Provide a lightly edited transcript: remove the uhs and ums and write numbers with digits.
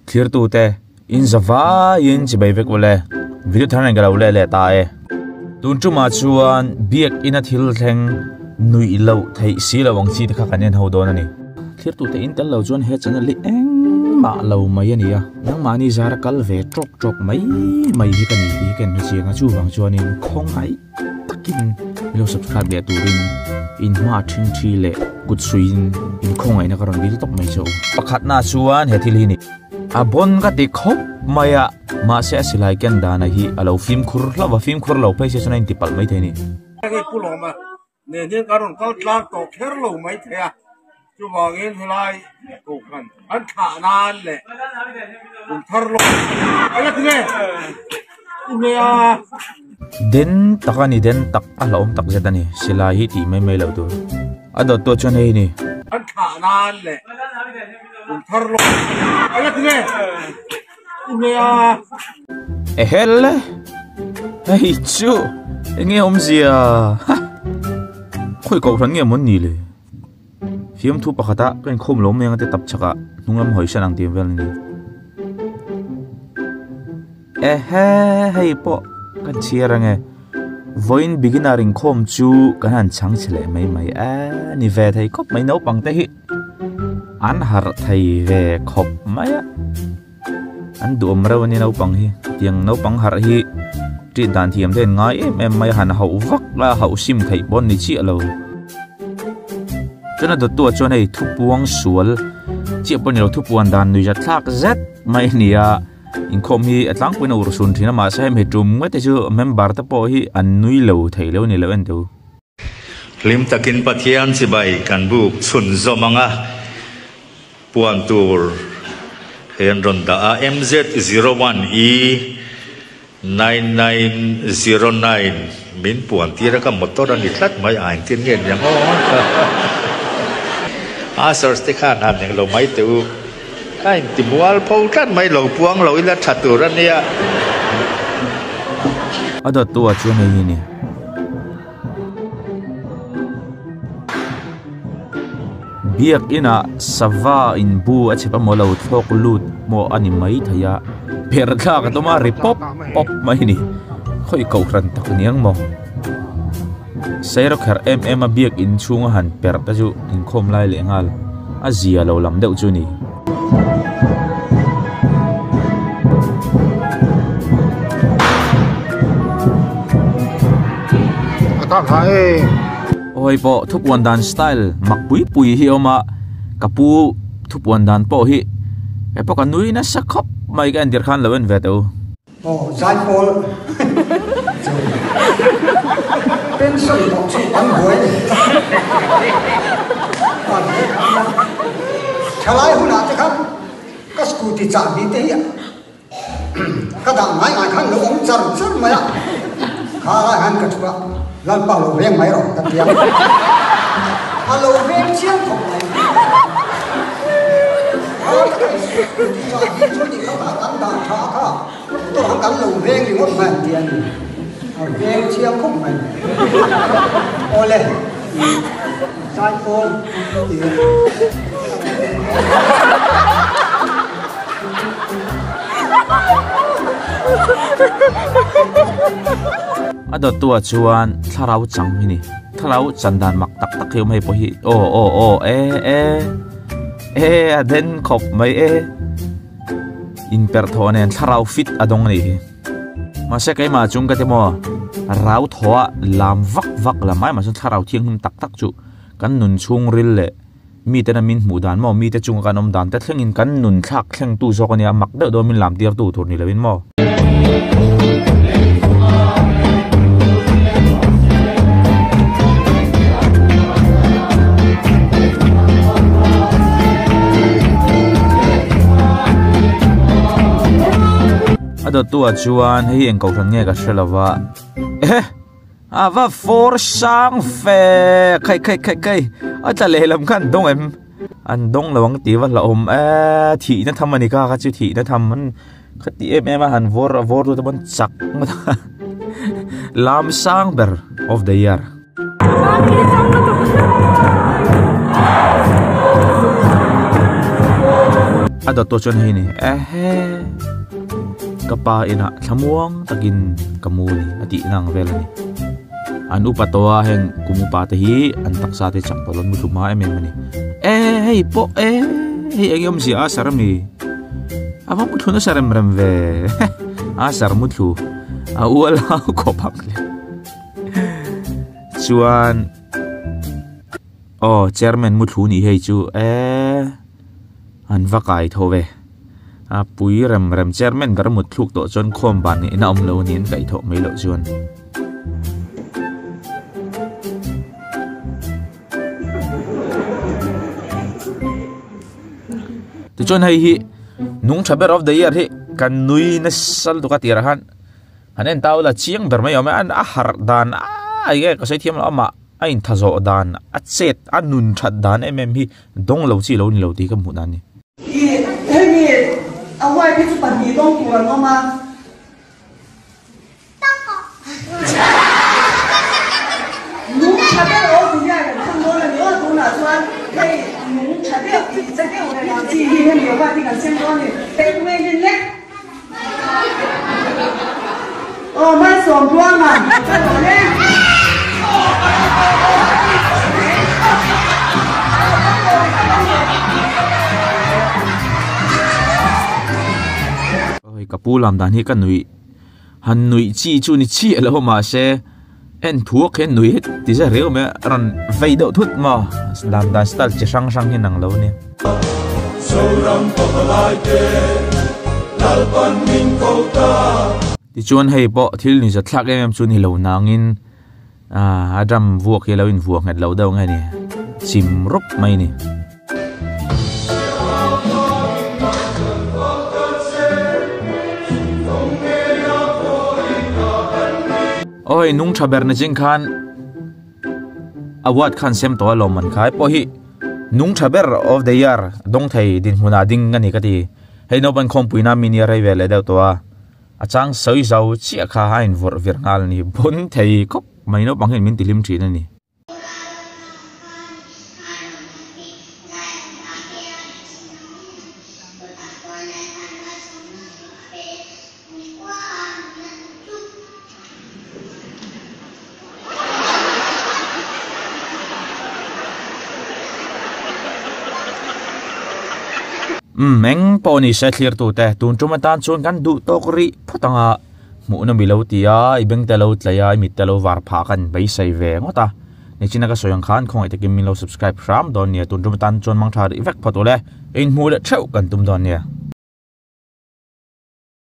thlir tu te in zawa in chi bai vek wala video thanan ga lo le ta e tun chu ma chuan biakina thil thleng Nuihzatthlak si lo wang chi ta kha kanen ho don ani thlir tu te in tel lo chuan he chana li eng ma lo mai ani a nang mani zara kal ve trok mai hi kan hi ken hi chianga chu wang chuan in khong ai takin lo subscribe le turin in ma thin thi le good suin in khong ai na karon bil top mai chu pakhat na chuan he thil hi ni a bon ka ti khop maya ma se asilai ken dana hi alo film khur lawa film khur lo phai se chuan in ti pal mai theni cái cú lồng mà nè nên cái đồng câu lang tổ khéo lồng mấy thế à chú bảo nghe thế này tổ cần ăn khả nan lệ cùng thar lồng cái gì nghe nghe à den takani den tak ala om tak zedani sila hi ti mai lo tu ado to chon hei ni ăn khả nan lệ cùng thar lồng cái gì nghe nghe à ehel hey chu nghe om zia khoi ko ran nge mon ni le fiam thu pakhata kan khom lo meng te tap chaka nungam hoi sanang ti vel ni hey po kan chia range voin beginnerin khom chu kan han chang chhle mai a ni ve thai kop mai no pang te hi an har thai ve khop mai an duam rawani no pang hi tiang no pang har hi ti dan thiam den ngai em mai han hau vak la hau sim thai bon ni chi alo chona do tu chon ei thu puang sual chi bon ni lo thu puan dan Nuihzatthlak zet mai nia in khom hi atlang pun ur sun thina ma sa me tum nge te chu member ta po hi an nui lo thei lo ni lo en tu lim takin pathian si bai kan buk chun zomanga puan tur hen ronda MZ 01E 9909 min puan tira ka motor an itlat mai ain tin ngen yang o a source te khan han yang lo mai tu kai timual phau tlat mai lo puang lo ila thatur ania ado tu a chu nei ni biakina sava in bu a chepa mo lo thlok lut mo ani mai thaya per tha ka to ma ri pop mai ni khoi ko ran tak niang mo sairo khar em a biak in chunga han per ta ju in khom lai le ngal a zia lo lam deuh chu ni ta khai oi po thup wan dan style mak pui hi oma kapu thup wan dan po hi e po kan nui na sa khop mai kan dir khan lawen ve to zai pol pen soi bok chi an hoi thalai huna te khan ka scooty cha bi te ya ka dang mai khan lo ong char mai ya kha lai han ka chuka lan pa lo veng mai ro ta tia alo veng chiang thong mai cho đi không phải tận đàn thọ cả tôi không cần lồng veng thì một ngàn tiền veng chiang không phải ô lên sai phone ado tua chuan tharau chang mi ni tharau chandan mak tak tak heu mai po hi o aden khop mai in per thonen tharau fit adong ni ma se kai ma chung ka te mo rau thoa lam vak la mai ma sun tharau thiang hum tak chu kan nun chung ril le mi te na min mu dan mo mi te chung kan om dan te thleng in kan nun thak thleng tu zo kan ya mak de do min lam tir tu thur ni lawin mo ado tua chuan hei eng ko ran nge ka shrelawa ava for sang fe kai ata lelam kan dong em an dong lawang ti wa la om thi na thamani ka chu thi na tham man khati em han vor tu ban chak lam sang ber of the year ada to chon hi ni kapa ina thamuang takin kamuni ati nang vel ni anu patowa heng kumupa te hi an taksa te chang tolon muthuma em mani hei po hei engem si asar mi ava muthu na saram ram ve asar muthu a wala ko pak le chuan chairman muthu ni hei chu an vakai thove a pui ram chairman gar mut thuk to chon khom ban ni na lo nin kai tho mai lo chuan tu chon hei hi nung thaber of the year hi kan nui na sal tu ka tira han hanen taula chiang ber mai ame an a har dan ai ge ka sai thiam ama ain thazo dan a chet anun that dan hi dong lo chi lo ni lo ti ka mu dan ni awai bi chu pan ni dong tu la ma nu cha de o tu ya de chang lo le ni o tu na chuan kai nu cha de ti cha de o le ji hi he ni wa ti kan chen lo ni pe me ni le mai som tuang ma cha lo le kapu lam dan hi kan nui han nui chi chu ni chi alo ma se en thuak hen nui ti za reu me ran vei do thut ma lam dan stal chi sang sang hi nang lo ni ti chuan hei po thil ni za thlak em chu ni lo nangin adam vuak hi lo in vuak ngat lo dau ngai ni sim rup mai ni oi nung thaber na jing khan award khan sem to lo man khai po hi nung thaber of the year dong thei din huna ding ngani ka ti hei no ban khom puina mini rai vele deu to achang soi zau chi kha hain vor vir ngal ni bun thei kop mai no bang hin min tilim thi na ni meng poni se clear tu te tun chuma tan chun kan du tokri photanga mu na milo tia ibeng te lo tlaya mi te lo war pha kan bai sai ve ngota ni china ka soyang khan khong ai te kim min lo subscribe ram don nia tun chuma tan chun mang thar evek photole in mu le theu kan tum don nia